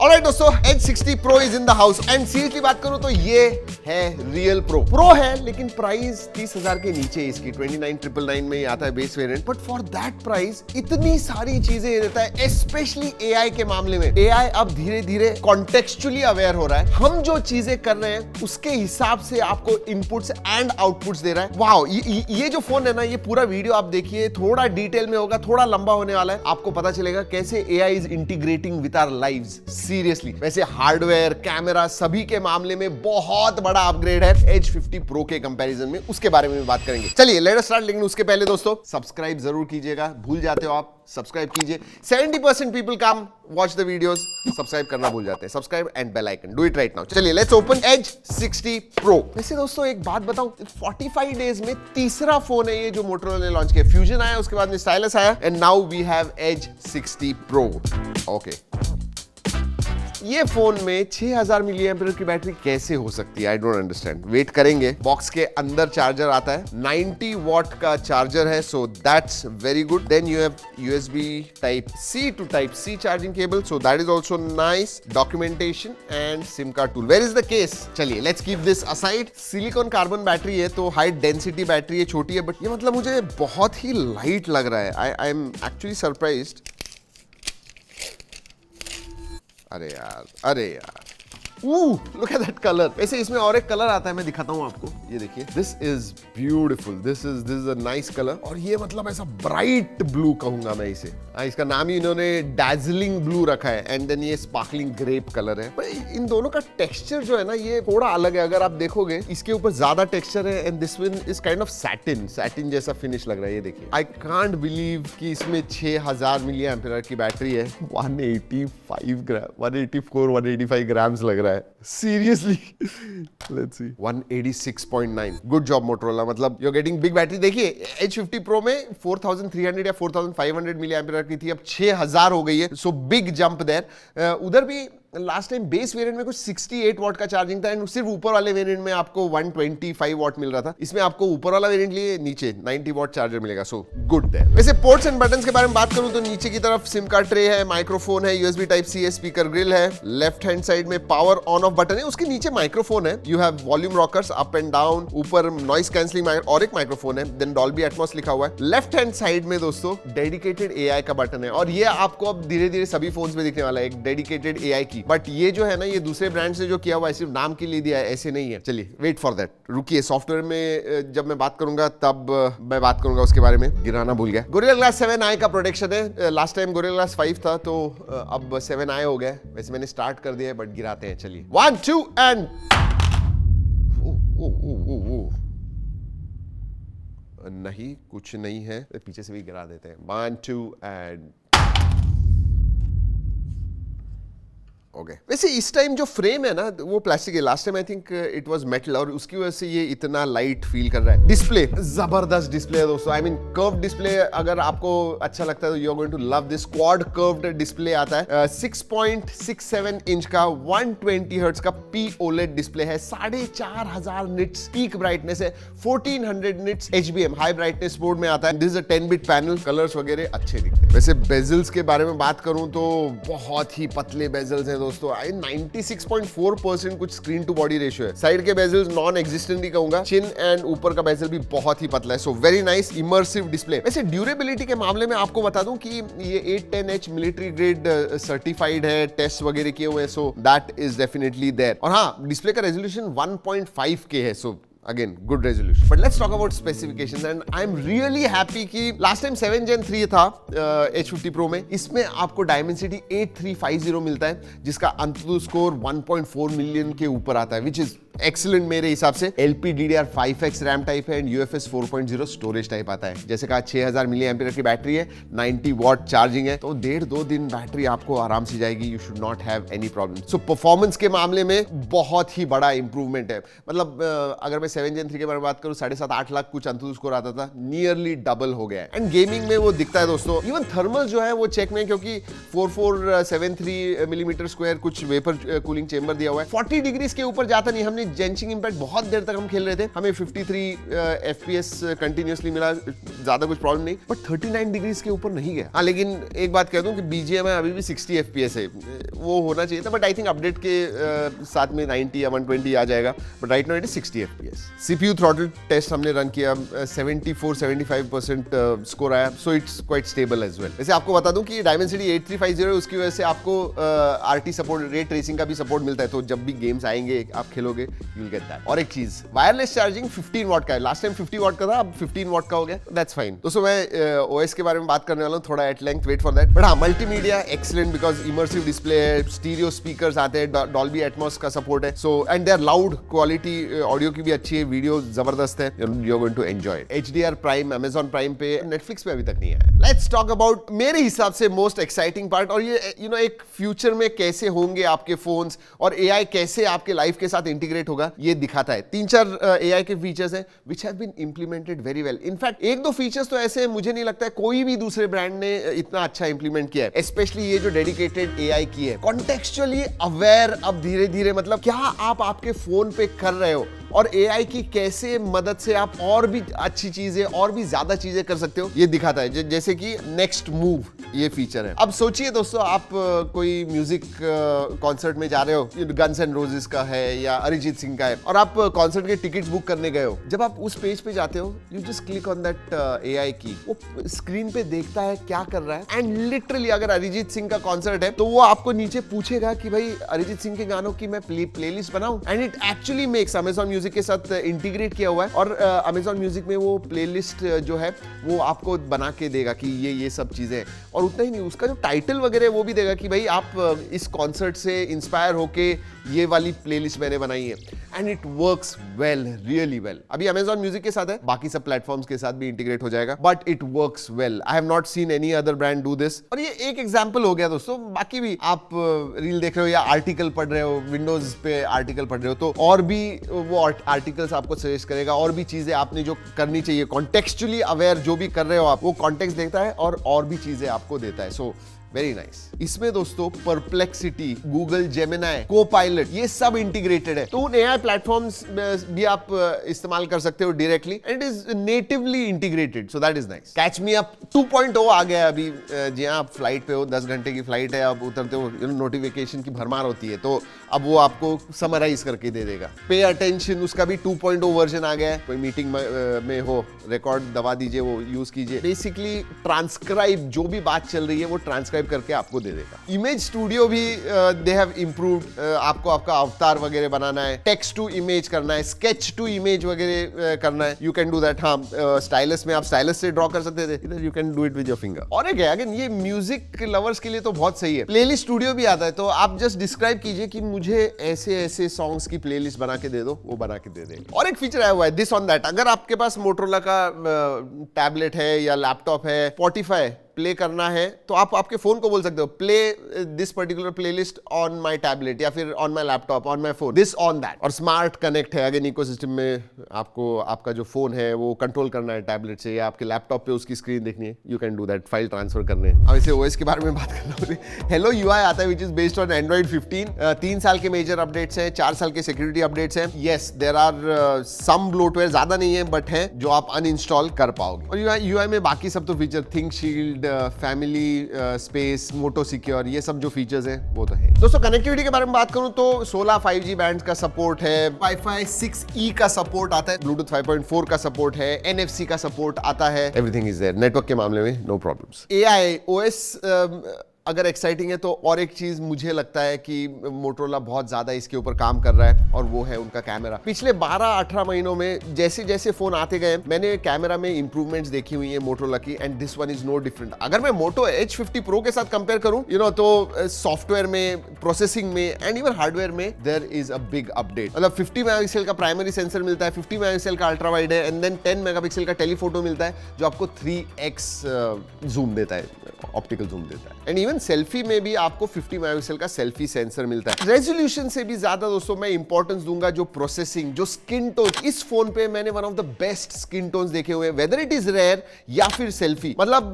Alright दोस्तों, Edge 60 Pro is in the house and seriously बात करूं तो ये है रियल प्रो है, लेकिन प्राइस 30,000 के नीचे है इसकी। 29,999 में ही आता है base variant, but for that price इतनी सारी चीजें देता है, स्पेशली एआई के मामले में। एआई अब धीरे धीरे कॉन्टेक्चुअली अवेयर हो रहा है, हम जो चीजें कर रहे हैं उसके हिसाब से आपको इनपुट्स एंड आउटपुट्स दे रहा है। वाओ, ये जो फोन है ना, ये पूरा वीडियो आप देखिए, थोड़ा डिटेल में होगा, थोड़ा लंबा होने वाला है, आपको पता चलेगा कैसे AI is integrating with our lives. Seriously, वैसे हार्डवेयर, कैमरा सभी के मामले में बहुत बड़ा अपग्रेड है Edge 50 Pro के कंपैरिजन में, उसके बारे में भी बात करेंगे। चलिए लेट अस स्टार्ट, लेकिन उसके पहले दोस्तों सब्सक्राइब जरूर कीजिएगा, भूल जाते हो आप, सब्सक्राइब कीजिए। 70% people come watch the videos, subscribe करना भूल जाते हैं। Subscribe and bell icon, do it right now. चलिए लेट्स ओपन Edge 60 Pro। वैसे दोस्तों एक बात बताऊं, 45 डेज में तीसरा फोन है ये जो मोटोरोला ने लॉन्च किया। फ्यूजन आया, उसके बाद में स्टाइलस आया, and now we have Edge 60 Pro। Okay, ये फोन में 6000 मिली एम्पियर की बैटरी कैसे हो सकती है? I don't understand. वेट करेंगे। बॉक्स के अंदर चार्जर आता है, 90 वॉट का चार्जर है, so that's very good. Then you have USB type C to type C charging cable, so that is also nice. Documentation and sim card tool. Where is the case? चलिए let's keep this aside. Silicon carbon battery है, तो high density battery है, छोटी है, but ये मतलब मुझे बहुत ही लाइट लग रहा है। I am actually surprised. अरे यार, लुक एट दैट कलर। वैसे इसमें और एक कलर आता है, मैं दिखाता हूं आपको, ये देखिए। This is beautiful, this is a nice colour, और ये मतलब ऐसा ब्राइट ब्लू कहूंगा मैं इसे। इसका नाम ही इन्होंने डैजलिंग ब्लू रखा है, एंड देन ये स्पार्कलिंग ग्रेप कलर है। पर इन दोनों का टेक्सचर जो है ना, ये थोड़ा अलग है। अगर आप देखोगे, इसके ऊपर ज्यादा टेक्सचर है, and this one is kind of satin जैसा फिनिश लग रहा है। ये देखिए, आई कांट बिलीव कि इसमें 6000 मिली एम्पियर की बैटरी है। 185 ग्राम्स लग रहा है, seriously. Let's see, 186.9। Good job Motorola, मतलब you are getting big battery. देखिए Edge 50 Pro में 4300 या 4500 मिली एम्पियर की थी, अब 6000 हो गई है, सो बिग जंप देयर। उधर भी लास्ट टाइम बेस वेरिएंट में कुछ 68 वॉट का चार्जिंग था, एंड सिर्फ ऊपर वाले वेरिएंट में आपको 125 वॉट मिल रहा था। इसमें आपको ऊपर वाला वेरिएंट लिए नीचे 90 वॉट चार्जर मिलेगा, सो गुड देयर। वैसे पोर्ट्स एंड बटन्स के बारे में बात करूं तो नीचे की तरफ सिम कार्ड ट्रे है, माइक्रोफोन है, USB टाइप C है, स्पीकर ग्रिल है, लेफ्ट हैंड साइड में पावर ऑन ऑफ बटन है, उसके नीचे माइक्रोफोन है। You have volume rockers up and down, ऊपर नॉइस कैंसलिंग और एक माइक्रोफोन है, देन डॉल्बी एटमॉस लिखा हुआ है। लेफ्ट हैंड साइड में दोस्तों डेडिकेटेड AI का बटन है, और ये आपको अब धीरे धीरे सभी फोन्स में दिखने वाला है, एक डेडिकेटेड AI की। बट ये जो है, ये दूसरे ब्रांड से जो किया हुआ है, सिर्फ नाम के लिए दिया है, ऐसे नहीं है। चलिए वेट फॉर दैट, रुकिए। सॉफ्टवेयर में जब मैं बात करूंगा तब मैं बात करूंगा उसके बारे में, गिराना भूल गया। Gorilla Glass 7i का प्रोटेक्शन है। लास्ट टाइम Gorilla Glass 5 था, तो अब 7i हो गया। वैसे मैंने स्टार्ट कर दिया है, बट गिराते हैं। चलिए 1 2 एंड नहीं, कुछ नहीं है, पीछे से भी गिरा देते हैं। 1 2 एंड ओके। वैसे इस टाइम जो फ्रेम है ना, वो प्लास्टिक है। Last time I think it was metal, और उसकी वजह से ये इतना लाइट फील कर रहा है। डिस्प्ले जबरदस्त डिस्प्ले है दोस्तों। आई मीन कर्व्ड डिस्प्ले, अगर आपको अच्छा लगता है तो you are going to love this. Quad curved display आता है, 6.67 इंच का 120 हर्ट्ज का POLED डिस्प्ले है, 4500 निट्स पीक ब्राइटनेस है, 1400 nits HBM high brightness mode में आता है। This is a 10-bit panel, colours वगैरह अच्छे दिखते हैं। वैसे बेजल्स के बारे में बात करूं तो बहुत ही पतले बेजल्स हैं दोस्तों। 96.4% कुछ स्क्रीन टू बॉडी रेशियो है। साइड के बेजल्स नॉन एग्जिस्टेंट ही कहूंगा। चिन एंड ऊपर का बेजल भी बहुत ही पतला है, so very nice immersive display. वैसे ड्यूरेबिलिटी के मामले में आपको बता दूं कि ये 810H मिलिट्री ग्रेड सर्टिफाइड है, टेस्ट वगैरह किए हुए हैं, so that is definitely there. और हाँ, डिस्प्ले का रेजोल्यूशन 1.5K है, सो Again, good resolution. But let's talk about specifications, and I'm really happy कि last time 7 Gen 3 था Edge 50 Pro में, इसमें आपको Dimensity 8350 मिलता है, जिसका अंततः स्कोर 1.4 मिलियन के ऊपर आता है, which is एक्सीलेंट मेरे हिसाब से। LPDDR5X रैम टाइप है, एंड UFS 4.0 स्टोरेज टाइप आता है। जैसे कहा 6000 मिली एम्पियर की बैटरी है, 90 वॉट चार्जिंग है, तो 1.5-2 दिन बैटरी आपको आराम से जाएगी। You should not have any problem. So performance के मामले में बहुत ही बड़ा इंप्रूवमेंट है। मतलब अगर मैं 7 Gen 3 के बारे में बात करूं, 7.5-8 लाख कुछ अंततः स्कोर आता था, नियरली डबल हो गया है। एंड गेमिंग में वो दिखता है दोस्तों। इवन थर्मल जो है वो चेक में, क्योंकि 4473 मिलीमीटर स्क्वायर कुछ वेपर कूलिंग चेंबर दिया हुआ है। 40 डिग्री के ऊपर जाता नहीं, हमने आपने जेंशिंग इम्पैक्ट बहुत देर तक हम खेल रहे थे, हमें 53 FPS कंटिन्यूसली मिला, ज्यादा कुछ प्रॉब्लम नहीं, बट 39 डिग्रीज के ऊपर नहीं गया। हाँ, लेकिन एक बात कह दूं कि BGMI अभी भी 60 FPS है, वो होना चाहिए था, बट आई थिंक अपडेट के साथ में 90 या 120 आ जाएगा, but right now it is 60 FPS। CPU throttle test हमने रन किया, 74-75% स्कोर आया, so it's quite stable as well. वैसे आपको बता दूं कि Dimensity 8350 है, उसकी वजह से आपको RT सपोर्ट, रे ट्रेसिंग का भी सपोर्ट मिलता है, तो जब भी गेम्स आएंगे आप खेलोगे यू विल गेट दैट। और एक चीज, वायरलेस चार्जिंग 15 वॉट का है, लास्ट टाइम 50 वॉट का था, अब 15 वॉट का हो गया, दैट्स फाइन। दोस्तों मैं OS के बारे में बात करने वाला हूँ थोड़ा at length, wait for that. But हाँ, multimedia excellent because immersive display है, स्टीरियो स्पीकर्स आते हैं, डॉल्बी एटमॉस का सपोर्ट है, so and they are loud, quality audio की भी अच्छी है, वीडियो जबरदस्त है, you are going to enjoy. HDR prime Amazon prime पे, नेटफ्लिक्स पे अभी तक नहीं आया। लेट्स टॉक अबाउट मेरे हिसाब से मोस्ट एक्साइटिंग पार्ट, और ये यू नो एक फ्यूचर में कैसे होंगे आपके फोन्स और AI कैसे आपके लाइफ के साथ इंटीग्रेट होगा, ये दिखाता है। 3-4 AI के फीचर्स हैं which have been implemented very well. In fact 1-2 features तो ऐसे मुझे नहीं लगता है कोई भी दूसरे ब्रांड ने इतना अच्छा इंप्लीमेंट किया है, स्पेशली ये जो डेडिकेटेड AI की है, कॉन्टेक्चुअली अवेयर। अब धीरे धीरे मतलब क्या आप आपके फोन पे कर रहे हो और AI की कैसे मदद से आप और भी अच्छी चीजें और भी ज्यादा चीजें कर सकते हो, ये दिखाता है। जैसे कि नेक्स्ट मूव ये फीचर है। अब सोचिए दोस्तों, आप कोई म्यूजिक कॉन्सर्ट में जा रहे हो, गन्स एंड रोजेस का है या अरिजीत सिंह का है, और आप कॉन्सर्ट के टिकट्स बुक करने गए हो। जब आप उस पेज पे जाते हो, you just click on that AI की, वो स्क्रीन पे देखता है क्या कर रहा है, एंड लिटरली अगर अरिजीत सिंह का कॉन्सर्ट है तो वो आपको नीचे पूछेगा कि भाई अरिजीत सिंह के गानों की मैं प्लेलिस्ट बनाऊं, and it actually makes, Amazon music के साथ इंटीग्रेट किया हुआ है, और अमेजॉन म्यूजिक में वो प्लेलिस्ट जो है वो आपको बना के देगा कि ये सब चीजें, और उतना ही नहीं, उसका जो टाइटल वगैरह वो भी देगा कि भाई आप इस कॉन्सर्ट से इंस्पायर होके ये वाली प्लेलिस्ट मैंने बनाई है, and it works well, really well. अभी अमेजॉन म्यूजिक के साथ है, बाकी सब प्लेटफॉर्म्स के साथ भी इंटीग्रेट हो जाएगा, but it works well. I have not seen any other brand do this, और ये एक एग्जांपल हो गया दोस्तों। बाकी भी आप रील देख रहे हो या आर्टिकल पढ़ रहे हो, विंडोज पे आर्टिकल पढ़ रहे हो, तो और भी वो आर्टिकल्स आपको सजेस्ट करेगा, और भी चीजें आपने जो करनी चाहिए, कॉन्टेक्चुअली अवेयर जो भी कर रहे हो आप, वो कॉन्टेक्स्ट देखता है और भी चीजें आपको देता है। So very nice. इसमें दोस्तों परप्लेक्सिटी, गूगल जेमिनाई, कोपायलट, ये सब इंटीग्रेटेड है, तो उन AI प्लेटफॉर्म्स भी आप इस्तेमाल कर सकते हो directly, and it is natively integrated, so that is nice. Catch me up 2.0 आ गया अभी, जी हाँ, आप फ्लाइट पे हो, 10 घंटे की फ्लाइट है, आप उतरते हो, नोटिफिकेशन की भरमार होती है, तो अब वो आपको समराइज करके दे देगा। पे अटेंशन, उसका भी 2.0 वर्जन आ गया है, कोई मीटिंग में हो, रिकॉर्ड दबा दीजिए, वो यूज कीजिए, बेसिकली ट्रांसक्राइब, जो भी बात चल रही है वो ट्रांसक्राइब करके आपको दे देगा। इमेज स्टूडियो भी दे हैव इंप्रूव्ड, आपको आपका अवतार वगैरह बनाना है, टेक्स्ट टू इमेज करना है, स्केच टू इमेज वगैरह करना है, यू कैन डू दैट। हाँ, स्टाइलस में आप स्टाइलस से ड्रॉ कर सकते थे, इधर you can do it with your finger. और एक है, अगेन ये म्यूजिक लवर्स के लिए तो बहुत सही है, प्लेलिस्ट स्टूडियो भी आता है, तो आप जस्ट डिस्क्राइब कीजिए कि मुझे ऐसे ऐसे सॉन्ग्स की प्लेलिस्ट बना के दे दो, वो बना के दे देगा। और एक फीचर आया हुआ है, दिस ऑन दैट। अगर आपके पास मोटरोला का टैबलेट है या लैपटॉप है, स्पॉटिफाई प्ले करना है, तो आप आपके फोन को बोल सकते हो, play this particular playlist on my tablet या फिर on my laptop, on my phone, this on that. और स्मार्ट कनेक्ट है, अगेन इकोसिस्टम में आपको आपका जो फोन है वो कंट्रोल करना है टैबलेट से, या आपके लैपटॉप पे उसकी स्क्रीन देखनी है, you can do that, file transfer करने हैं। अब इसे OS के बारे में बात करना होगी। हेलो UI आता है, which is based on Android 15। 3 साल के मेजर अपडेट्स हैं, 4 साल के सिक्योरिटी अपडेट्स हैं। Yes, there are some bloatware, ज्यादा नहीं है बट है, जो आप अनइंस्टॉल कर पाओगे। और UI में बाकी सब तो feature, think shield, family space, moto secure, ये सब जो फीचर्स हैं वो तो है। दोस्तों कनेक्टिविटी के बारे में बात करूं तो 16 5G बैंड्स का सपोर्ट है, वाईफाई 6E का सपोर्ट आता है, ब्लूटूथ 5.4 का सपोर्ट है, NFC का सपोर्ट आता है, एवरीथिंग इज देयर। नेटवर्क के मामले में नो प्रॉब्लम्स। AI OS अगर एक्साइटिंग है, तो और एक चीज मुझे लगता है कि मोटरोला बहुत ज्यादा इसके ऊपर काम कर रहा है, और वो है उनका कैमरा। पिछले 12-18 महीनों में जैसे जैसे फोन आते गए, मैंने कैमरा में इंप्रूवमेंट्स देखी हुई है मोटरोला की, and this one is no different. अगर मैं मोटो H50 Pro के साथ कंपेयर करूं, तो सॉफ्टवेयर में, प्रोसेसिंग में, एंड इवन हार्डवेयर में there is a big update. मतलब 50 मेगापिक्सल का प्राइमरी सेंसर मिलता है, 50 मेगापिक्सल का अल्ट्रा वाइड है, एंड देन 10 मेगापिक्सल का टेलीफोटो मिलता है, जो आपको 3x जूम देता है, ऑप्टिकल जूम देता है, एंड इवन इवन सेल्फी में भी आपको 50 मेगापिक्सल का सेल्फी सेंसर मिलता है। रेजोल्यूशन से भी ज्यादा दोस्तों मैं इंपॉर्टेंस दूंगा जो प्रोसेसिंग, जो स्किन टोन। इस फोन पे मैंने one of the best skin tones देखे हुए हैं, वेदर इट इज रेयर या फिर सेल्फी। मतलब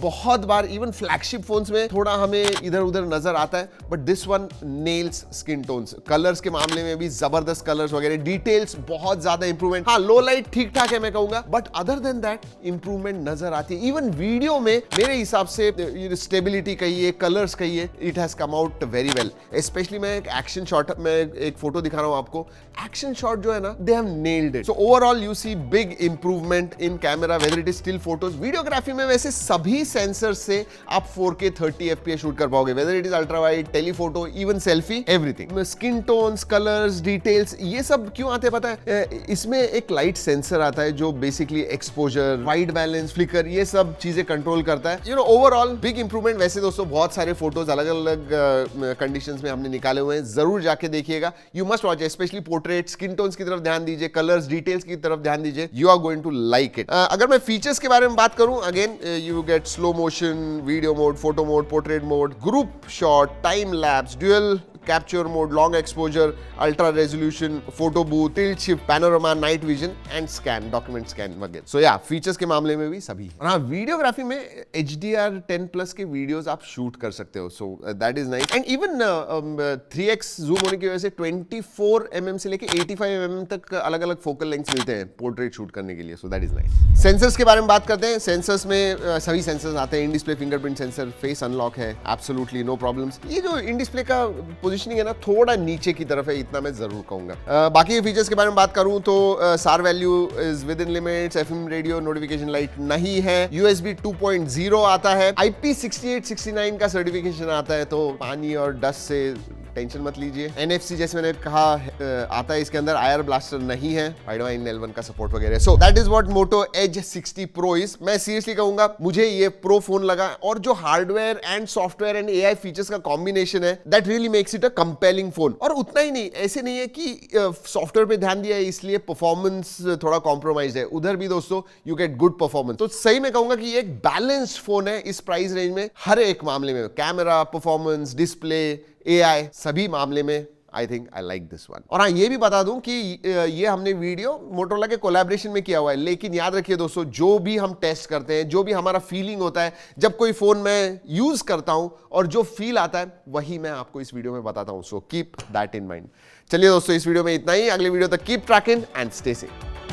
बहुत बार इवन फ्लैगशिप फोन्स में थोड़ा हमें इधर उधर नजर आता है, but this one nails skin tones. Colours के मामले में भी जबरदस्त कलर्स वगैरह, डिटेल्स बहुत ज्यादा इंप्रूवमेंट। हाँ, लो लाइट ठीक ठाक है मैं कहूंगा, but other than that improvement नजर आती है। इवन वीडियो में मेरे हिसाब से स्टेबिलिटी कहिए, कलर्स कहिए, it has come out very well. Specially मैं एक एक्शन शॉट में एक फोटो दिखा रहा हूं आपको, एक्शन शॉट जो है ना, they have nailed it. So overall you see big improvement in camera, whether it is still photos. Videography में वैसे सभी सेंसर से आप 4K 30 FPS शूट कर पाओगे, whether it is ultra wide, telephoto, even selfie, everything. Skin tones, colours, details, ये सब क्यों आते हैं पता है? इसमें एक लाइट सेंसर आता है जो basically exposure, white balance, flicker, ये सब चीजें कंट्रोल करता है। Overall big improvement. वैसे दोस्तों बहुत सारे फोटोज अलग अलग कंडीशंस में हमने निकाले हुए हैं, जरूर जाके देखिएगा। You must watch, specially portrait, skin tones की तरफ ध्यान दीजिए, कलर्स, डिटेल्स की तरफ ध्यान दीजिए, you are going to like it. अगर मैं फीचर्स के बारे में बात करूं, again you get slow motion, video mode, photo mode, portrait mode, group shot, time lapse, dual capture mode, long exposure, ultra resolution, photo booth, tilt shift, panorama, night vision and scan, document scan वगैरह। So या features के मामले में भी सभी है। हाँ, videography में HDR10+ के वीडियोस आप शूट कर सकते हो, सो that is nice. And even 3x zoom होने की वजह से 24 mm से लेके 85 mm तक अलग अलग फोकल लेंथ मिलते हैं पोर्ट्रेट शूट करने के लिए, सो दैट इज नाइस। सेंसर्स के बारे में बात करते हैं। सेंसर्स में सभी सेंसर्स आते हैं। In display fingerprint sensor, face unlock है, एब्सोल्युटली नो प्रॉब्लम्स। ये जो इन डिस्प्ले का पोजीशनिंग है ना, थोड़ा नीचे की तरफ है, इतना मैं जरूर कहूंगा। बाकी फीचर्स के बारे में बात करूं तो सार value is with in limits, FM radio, notification light नहीं है, USB 2.0 आता है, IP6869 का सर्टिफिकेशन आता है, तो पानी और डस्ट से टेंशन मत लीजिए। NFC जैसे मैंने कहा आता है इसके अंदर, IR ब्लास्टर नहीं है, Widevine L1 का सपोर्ट वगैरह। सो that is what Moto Edge 60 Pro is. मैं सीरियसली कहूंगा मुझे ये प्रो फोन लगा, और जो hardware and software and AI features का कॉम्बिनेशन है, that really makes it a compelling phone. और उतना ही नहीं, ऐसे नहीं है कि सॉफ्टवेयर पे ध्यान दिया है इसलिए परफॉर्मेंस थोड़ा कॉम्प्रोमाइज है, उधर भी दोस्तों यू गेट गुड परफॉर्मेंस। तो सही में कहूंगा कि ये एक बैलेंस्ड फोन है इस प्राइस रेंज में, हर एक मामले में, कैमरा, परफॉर्मेंस, डिस्प्ले, AI, सभी मामले में I think I like this one. और हाँ, ये भी बता दूं कि ये हमने वीडियो मोटोरोला के कोलैबोरेशन में किया हुआ है, लेकिन याद रखिए दोस्तों, जो भी हम टेस्ट करते हैं, जो भी हमारा फीलिंग होता है जब कोई फोन मैं यूज करता हूं, और जो फील आता है वही मैं आपको इस वीडियो में बताता हूं। So keep that in mind. चलिए दोस्तों, इस वीडियो में इतना ही। अगले वीडियो तक keep trekking and stay safe.